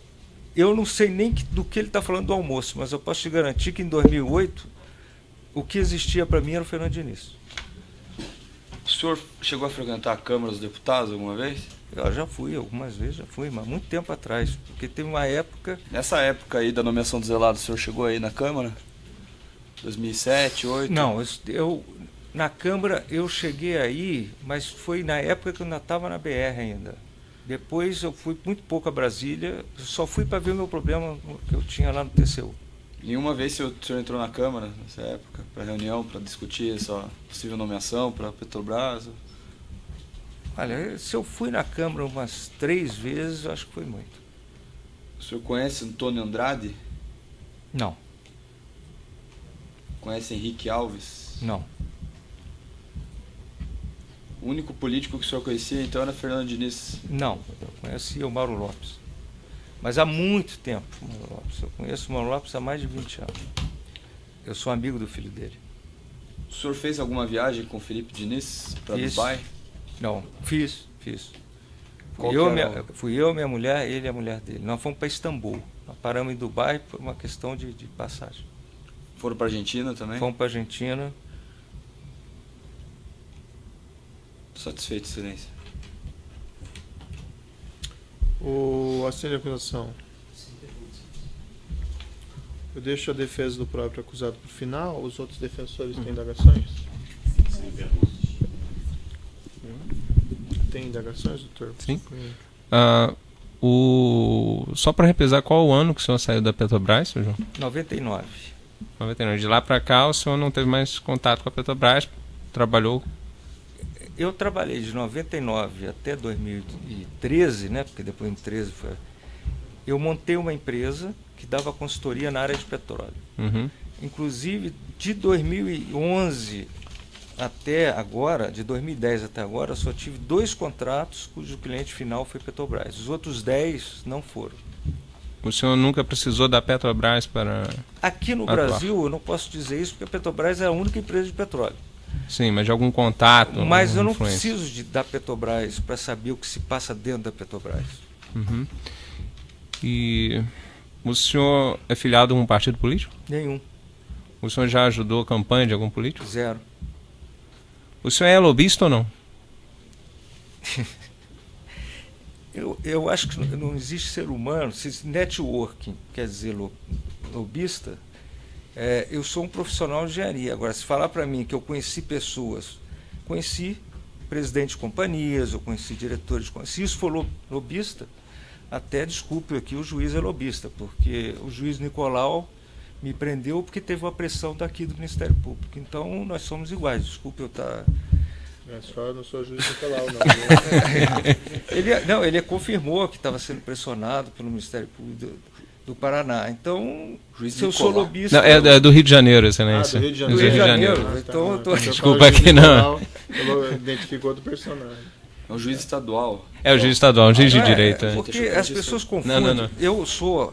eu não sei nem do que ele está falando do almoço, mas eu posso te garantir que em 2008, o que existia para mim era o Fernando Diniz. O senhor chegou a frequentar a Câmara dos Deputados alguma vez? Eu já fui, algumas vezes já fui, mas muito tempo atrás, porque teve uma época... Nessa época aí da nomeação do Zelada, o senhor chegou aí na Câmara? 2007, 2008? Não, na Câmara eu cheguei aí, mas foi na época que eu ainda estava na BR ainda. Depois eu fui muito pouco a Brasília, só fui para ver o meu problema que eu tinha lá no TCU. Nenhuma vez o senhor entrou na Câmara nessa época, para reunião, para discutir essa possível nomeação para a Petrobras? Olha, se eu fui na Câmara umas 3 vezes, eu acho que foi muito. O senhor conhece Antônio Andrade? Não. Conhece Henrique Alves? Não. O único político que o senhor conhecia, então, era Fernando Diniz? Não, eu conhecia o Mauro Lopes. Mas há muito tempo, o Mauro Lopes. Eu conheço o Mauro Lopes há mais de 20 anos. Eu sou amigo do filho dele. O senhor fez alguma viagem com o Felipe Diniz para Dubai? Não, fiz. Fui eu, minha mulher, ele e a mulher dele. Nós fomos para Istambul. Nós paramos em Dubai por uma questão de passagem. Foram para a Argentina também? Fomos para a Argentina. Satisfeito, excelência. O assento de acusação. Eu deixo a defesa do próprio acusado para o final. Os outros defensores têm indagações? Tem indagações, doutor? Sim. Só para repisar, qual o ano que o senhor saiu da Petrobras, seu João? 99. 99. De lá para cá, o senhor não teve mais contato com a Petrobras, trabalhou... Eu trabalhei de 99 até 2013, né? Porque depois em 2013 eu montei uma empresa que dava consultoria na área de petróleo. Uhum. Inclusive, de 2011 até agora, de 2010 até agora, eu só tive 2 contratos cujo cliente final foi Petrobras. Os outros 10 não foram. O senhor nunca precisou da Petrobras para... Aqui no atuar? Brasil, eu não posso dizer isso, porque a Petrobras é a única empresa de petróleo. Sim, mas de algum contato? Mas eu não influência. preciso da Petrobras para saber o que se passa dentro da Petrobras. Uhum. E o senhor é filiado a um partido político? Nenhum. O senhor já ajudou a campanha de algum político? 0. O senhor é lobista ou não? Eu acho que não existe ser humano, se networking quer dizer lobista, eu sou um profissional de engenharia. Agora, se falar para mim que eu conheci pessoas, conheci presidente de companhias, eu conheci diretores de companhias, se isso for lobista, até desculpe aqui, o juiz é lobista, porque o juiz Nicolau me prendeu porque teve uma pressão daqui do Ministério Público. Então, nós somos iguais. Desculpe eu estar... Só não sou juiz Nicolau, não. Ele confirmou que estava sendo pressionado pelo Ministério Público do Paraná. Então, se eu sou lobista... Não, é do Rio de Janeiro, excelência. Do Rio de Janeiro. Do Rio de Janeiro. Então, eu tô... Desculpa aqui, não. Identificou do personagem. É um juiz estadual. É o juiz estadual, um juiz de direito. Porque as pessoas confundem. Não.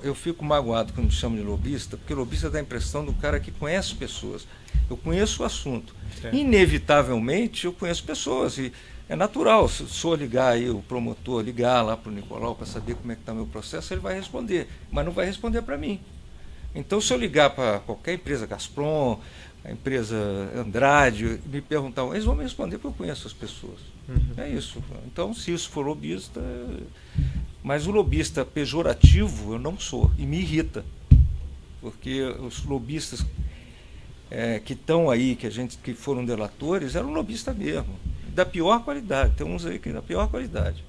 Eu fico magoado quando me chamam de lobista, porque lobista dá a impressão do cara que conhece pessoas. Eu conheço o assunto. Inevitavelmente, eu conheço pessoas. E é natural, se eu ligar aí, o promotor ligar lá para o Nicolau para saber como é que está o meu processo, ele vai responder, mas não vai responder para mim. Então, se eu ligar para qualquer empresa, Gazprom, a empresa Andrade, me perguntar, eles vão me responder porque eu conheço as pessoas. É isso. Então, se isso for lobista... Mas o lobista pejorativo eu não sou, e me irrita. Porque os lobistas que estão aí, que foram delatores, eram lobistas mesmo. Da pior qualidade. Tem uns aí que é da pior qualidade.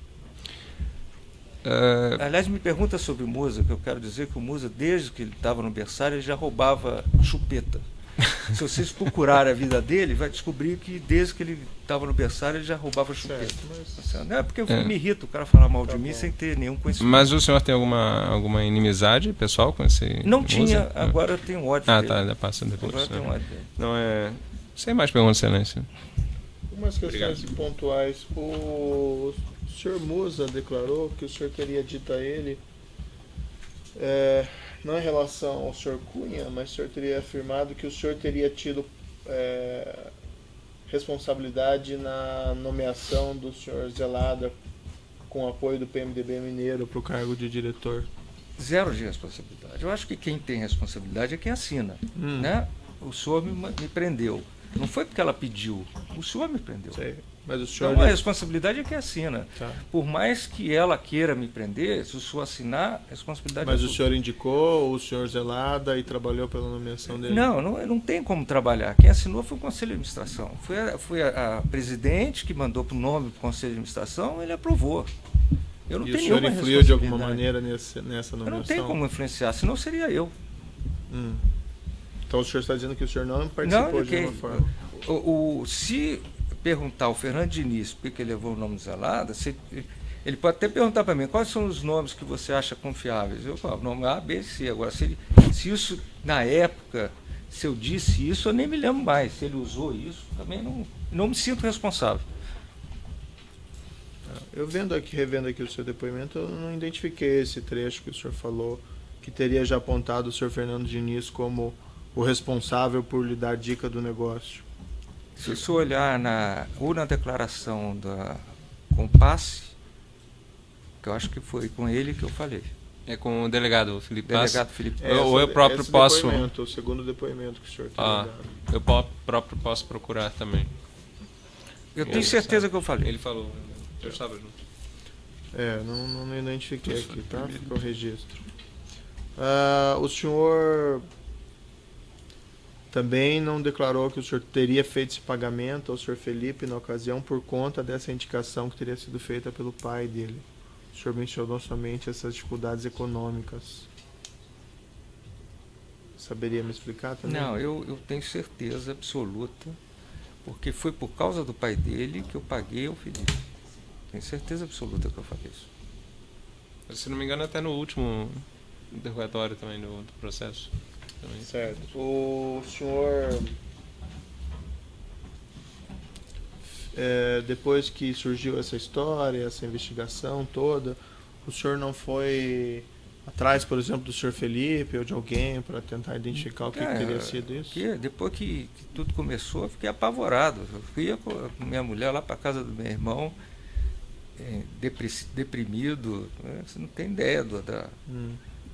Aliás, me pergunta sobre o Musa, que eu quero dizer que o Musa, desde que ele estava no berçário, ele já roubava chupeta. Se vocês procurarem a vida dele, vai descobrir que desde que ele estava no berçário, ele já roubava chupeta. Não é porque me irrita o cara falar mal de mim sem ter nenhum conhecimento. Mas o senhor tem alguma inimizade pessoal com esse Não Musa? tinha, agora eu tenho ódio dele. Tá, ainda passa depois. Agora eu tenho ódio dele. Não é... Sem mais perguntas, excelência. Umas questões pontuais. O senhor Musa declarou que o senhor teria dito a ele, não em relação ao senhor Cunha, mas o senhor teria afirmado que o senhor teria tido responsabilidade na nomeação do senhor Zelada com apoio do PMDB mineiro para o cargo de diretor. Zero de responsabilidade. Eu acho que quem tem responsabilidade é quem assina. Né? O senhor me prendeu. Não foi porque ela pediu, o senhor me prendeu. Sei. Mas o senhor... Então a responsabilidade é quem assina. Tá. Por mais que ela queira me prender, se o senhor assinar, a responsabilidade Mas é o senhor indicou o senhor Zelada e trabalhou pela nomeação dele? Não tem como trabalhar. Quem assinou foi o Conselho de Administração. Foi a presidente que mandou para o nome para o Conselho de Administração, ele aprovou. Eu não tenho nenhuma responsabilidade. E o senhor influiu de alguma maneira nessa nomeação? Eu não tenho como influenciar, senão seria eu. Então o senhor está dizendo que o senhor não participou de nenhuma forma? Se perguntar ao Fernando Diniz por que ele levou o nome de Zelada, ele pode até perguntar para mim quais são os nomes que você acha confiáveis. Eu falo, nome A, B, C. Agora, se isso, na época, se eu disse isso, eu nem me lembro mais. Se ele usou isso, também não me sinto responsável. Eu revendo aqui o seu depoimento, eu não identifiquei esse trecho que o senhor falou, que teria já apontado o senhor Fernando Diniz como o responsável por lhe dar dica do negócio. Se você olhar na declaração da Compasse, que eu acho que foi com ele que eu falei. É com o delegado Felipe Pass? Delegado Felipe Pass. Ou eu próprio posso... O segundo depoimento que o senhor tem dado. Eu próprio posso procurar também. Eu tenho certeza que eu falei. Ele falou, eu estava junto. Não identifiquei aqui, tá? Ficou o registro. O senhor... também não declarou que o senhor teria feito esse pagamento ao senhor Felipe na ocasião por conta dessa indicação que teria sido feita pelo pai dele. O senhor mencionou somente essas dificuldades econômicas. Saberia me explicar também? Não, eu tenho certeza absoluta, porque foi por causa do pai dele que eu paguei ao Felipe. Tenho certeza absoluta que eu falei isso. Se não me engano, até no último interrogatório também do processo. Também. Certo. O senhor, depois que surgiu essa história, essa investigação toda, o senhor não foi atrás, por exemplo, do senhor Felipe ou de alguém para tentar identificar o que teria sido isso? Depois que tudo começou, eu fiquei apavorado. Eu fui com minha mulher lá para casa do meu irmão, deprimido. Você não tem ideia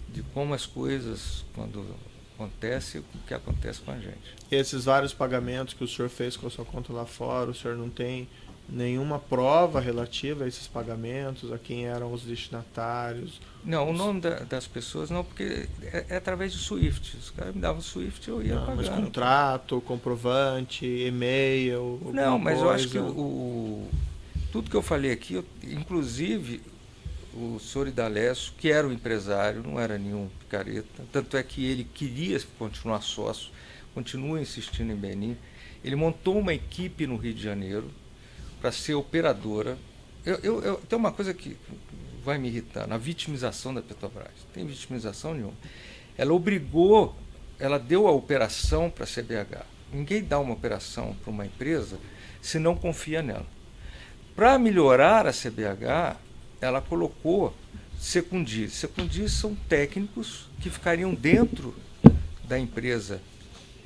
de como as coisas, quando acontece, o que acontece com a gente. E esses vários pagamentos que o senhor fez com a sua conta lá fora, o senhor não tem nenhuma prova relativa a esses pagamentos, a quem eram os destinatários? Não, o nome das pessoas não, porque é através de SWIFT. Os caras me davam SWIFT e eu ia pagando. Mas contrato, comprovante, e-mail, não, mas coisa. Eu acho que tudo que eu falei aqui, inclusive o senhor Idalécio, que era um empresário, não era nenhum picareta, tanto é que ele queria continuar sócio, continua insistindo em Benim. Ele montou uma equipe no Rio de Janeiro para ser operadora. Tem uma coisa que vai me irritar, na vitimização da Petrobras. Não tem vitimização nenhuma. Ela deu a operação para a CBH. Ninguém dá uma operação para uma empresa se não confia nela. Para melhorar a CBH, ela colocou secundis. Secundis são técnicos que ficariam dentro da empresa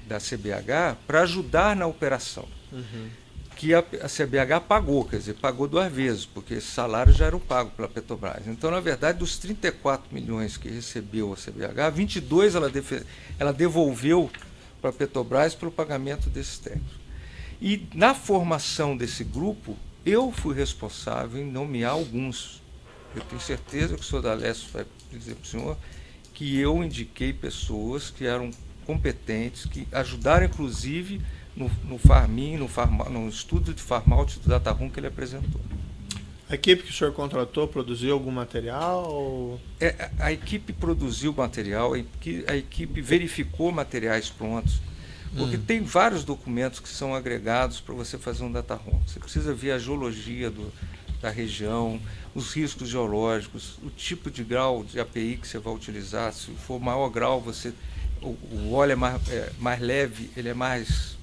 da CBH para ajudar na operação. Que a CBH pagou, quer dizer, pagou 2 vezes, porque esses salários já eram pagos pela Petrobras. Então, na verdade, dos 34 milhões que recebeu a CBH, 22 ela devolveu para a Petrobras pelo pagamento desses técnicos. E na formação desse grupo, eu fui responsável em nomear alguns. Eu tenho certeza que o senhor Dalécio vai dizer para o senhor que eu indiquei pessoas que eram competentes, que ajudaram, inclusive, no Farmin, no estudo de Farmaut do Dataroom que ele apresentou. A equipe que o senhor contratou produziu algum material? Ou... A equipe produziu material, a equipe verificou materiais prontos, porque tem vários documentos que são agregados para você fazer um dataroom. Você precisa ver a geologia da região, os riscos geológicos, o tipo de grau de API que você vai utilizar. Se for maior grau, o óleo é mais leve, ele é mais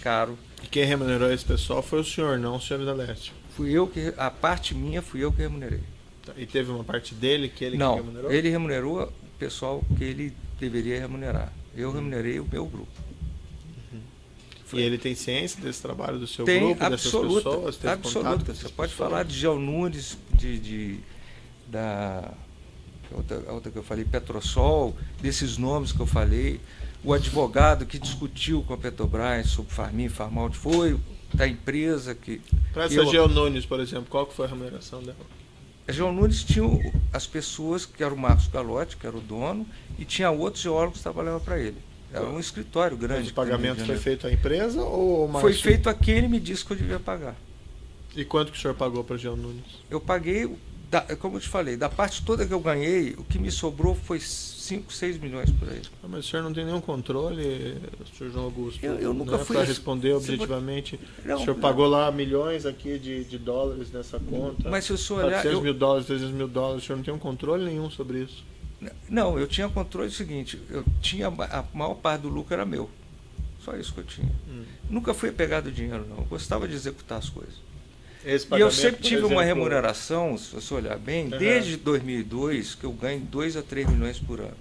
caro. E quem remunerou esse pessoal foi o senhor, não o senhor Idalécio? A parte minha fui eu que remunerei. E teve uma parte dele que ele não, que remunerou? Ele remunerou o pessoal que ele deveria remunerar. Eu remunerei o meu grupo. E ele tem ciência desse trabalho do seu tem, grupo, absoluta, dessas pessoas? Teve absoluta. Você pode falar de Geo Nunes, da outra que eu falei, Petrosol, desses nomes que eu falei. O advogado que discutiu com a Petrobras sobre Farmin, Farmaut, foi da empresa que... Para essa Geo Nunes, por exemplo, qual que foi a remuneração dela? A Geo Nunes tinha as pessoas, que era o Marcos Galotti, que era o dono, e tinha outros geólogos que trabalhavam para ele. Era um escritório grande. Mas o pagamento foi feito à empresa ou mais? Foi feito a quem ele me disse que eu devia pagar. E quanto que o senhor pagou para a Geo Nunes? Eu paguei, como eu te falei, da parte toda que eu ganhei, o que me sobrou foi 5, 6 milhões por aí. Mas o senhor não tem nenhum controle, senhor João Augusto? Eu nunca fui... Para responder objetivamente, o senhor pagou lá milhões aqui de dólares nessa conta. Mas se o senhor olhar... 400 mil dólares, 300 mil dólares, o senhor não tem um controle nenhum sobre isso? Não, eu tinha controle do seguinte, a maior parte do lucro era meu. Só isso que eu tinha. Nunca fui apegado ao dinheiro, não. Eu gostava de executar as coisas. E eu sempre tive uma remuneração, se você olhar bem, desde 2002, que eu ganho 2 a 3 milhões por ano.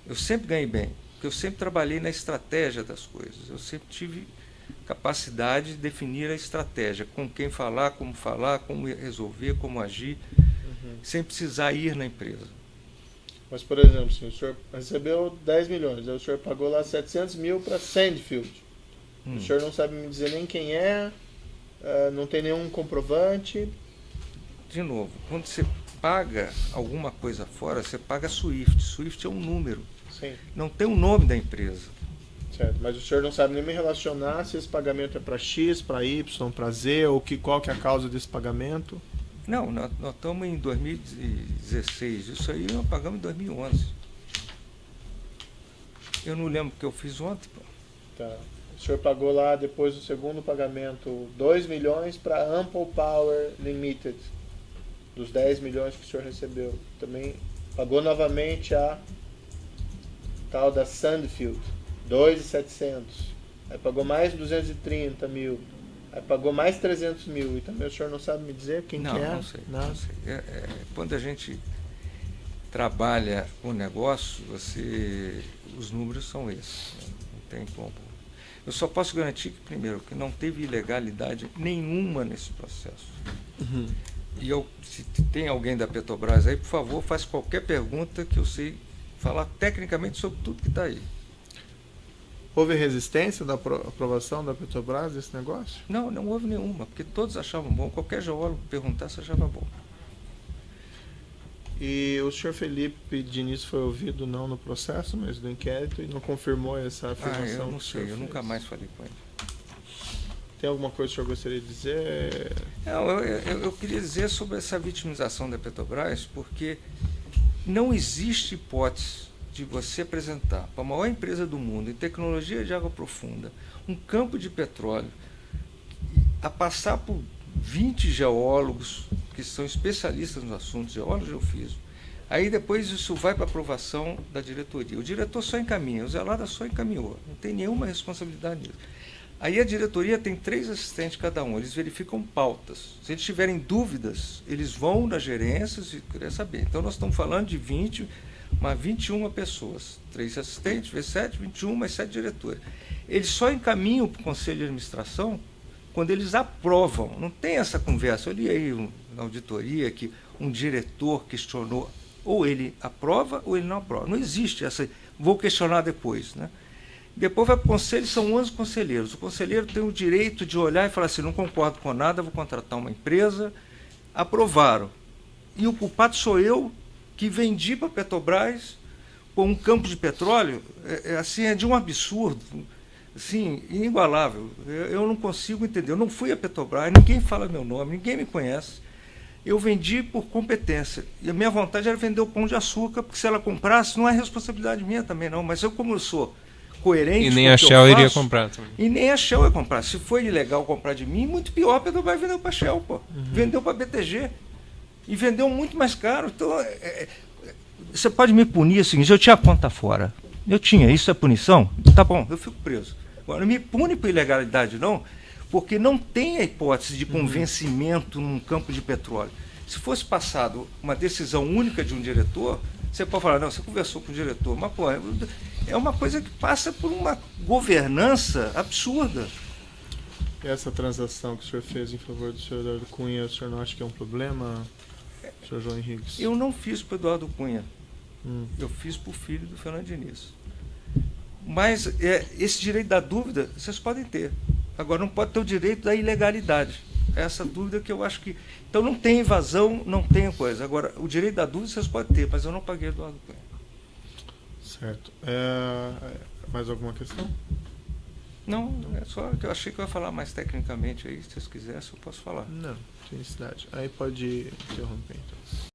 Eu sempre ganhei bem, porque eu sempre trabalhei na estratégia das coisas. Eu sempre tive capacidade de definir a estratégia, com quem falar, como resolver, como agir, sem precisar ir na empresa. Mas, por exemplo, se o senhor recebeu 10 milhões, aí o senhor pagou lá 700 mil para Sandfield. O senhor não sabe me dizer nem quem é, não tem nenhum comprovante. De novo, quando você paga alguma coisa fora, você paga Swift. Swift é um número. Sim. Não tem o nome da empresa. Certo, mas o senhor não sabe nem me relacionar se esse pagamento é para X, para Y, para Z, ou qual que é a causa desse pagamento? Não, nós estamos em 2016. Isso aí nós pagamos em 2011. Eu não lembro o que eu fiz ontem. Pô. Tá. O senhor pagou lá, depois do segundo pagamento, 2 milhões para Ample Power Limited, dos 10 milhões que o senhor recebeu. Também pagou novamente a tal da Sandfield, 2.700. Aí pagou mais 230 mil. Aí pagou mais 300 mil. E também o senhor não sabe me dizer quem que é? Não sei. Não sei. Quando a gente trabalha o negócio, os números são esses. Não tem como. Eu só posso garantir que, primeiro, que não teve ilegalidade nenhuma nesse processo. E se tem alguém da Petrobras aí, por favor, faz qualquer pergunta que eu sei falar tecnicamente sobre tudo que está aí. Houve resistência da aprovação da Petrobras desse negócio? Não, não houve nenhuma, porque todos achavam bom. Qualquer geólogo que perguntasse achava bom. E o senhor Felipe Diniz foi ouvido não no processo, mas do inquérito, e não confirmou essa afirmação? Eu não sei, eu nunca mais falei com ele. Tem alguma coisa que o senhor gostaria de dizer? Eu queria dizer sobre essa vitimização da Petrobras, porque não existe hipótese de você apresentar para a maior empresa do mundo em tecnologia de água profunda um campo de petróleo a passar por 20 geólogos que são especialistas nos assuntos, geólogos e geofísicos. Aí depois isso vai para aprovação da diretoria. O diretor só encaminha, o Zelada só encaminhou, não tem nenhuma responsabilidade nisso. Aí a diretoria tem 3 assistentes cada um, eles verificam pautas. Se eles tiverem dúvidas, eles vão nas gerências e querem saber. Então nós estamos falando de 21 pessoas, 3 assistentes, vezes 7, 21, mais 7 diretores. Eles só encaminham para o Conselho de Administração quando eles aprovam. Não tem essa conversa. Eu li aí na auditoria que um diretor questionou, ou ele aprova ou ele não aprova. Não existe essa, vou questionar depois, né? Depois vai para o conselho, são 11 conselheiros. O conselheiro tem o direito de olhar e falar assim, não concordo com nada, vou contratar uma empresa. Aprovaram. E o culpado sou eu, que vendi para a Petrobras com um campo de petróleo, é de um absurdo, assim, inigualável. Eu não consigo entender. Eu não fui a Petrobras, ninguém fala meu nome, ninguém me conhece. Eu vendi por competência. E a minha vontade era vender o Pão de Açúcar, porque se ela comprasse, não é responsabilidade minha também, não. Mas eu, como eu sou coerente... E nem a Shell iria comprar também. E nem a Shell ia comprar. Se foi ilegal comprar de mim, muito pior, a Petrobras vendeu para a Shell, pô. Vendeu para a BTG. E vendeu muito mais caro. Então, você pode me punir assim, eu tinha conta fora. Eu tinha, isso é punição? Tá bom, eu fico preso. Agora, não me pune por ilegalidade, não, porque não tem a hipótese de convencimento num campo de petróleo. Se fosse passado uma decisão única de um diretor, você pode falar, não, você conversou com o diretor, mas, pô, é uma coisa que passa por uma governança absurda. Essa transação que o senhor fez em favor do senhor Eduardo Cunha, o senhor não acha que é um problema, senhor João Henriques? Eu não fiz para o Eduardo Cunha. Eu fiz para o filho do Fernando Diniz. Mas esse direito da dúvida, vocês podem ter. Agora, não pode ter o direito da ilegalidade. Essa dúvida que eu acho que... Então, não tem invasão, não tem coisa. Agora, o direito da dúvida vocês podem ter, mas eu não paguei Eduardo Cunha. Certo. Mais alguma questão? Não, é só que eu achei que eu ia falar mais tecnicamente aí. Se vocês quisessem, eu posso falar. Não, tem necessidade. Aí pode interromper, então.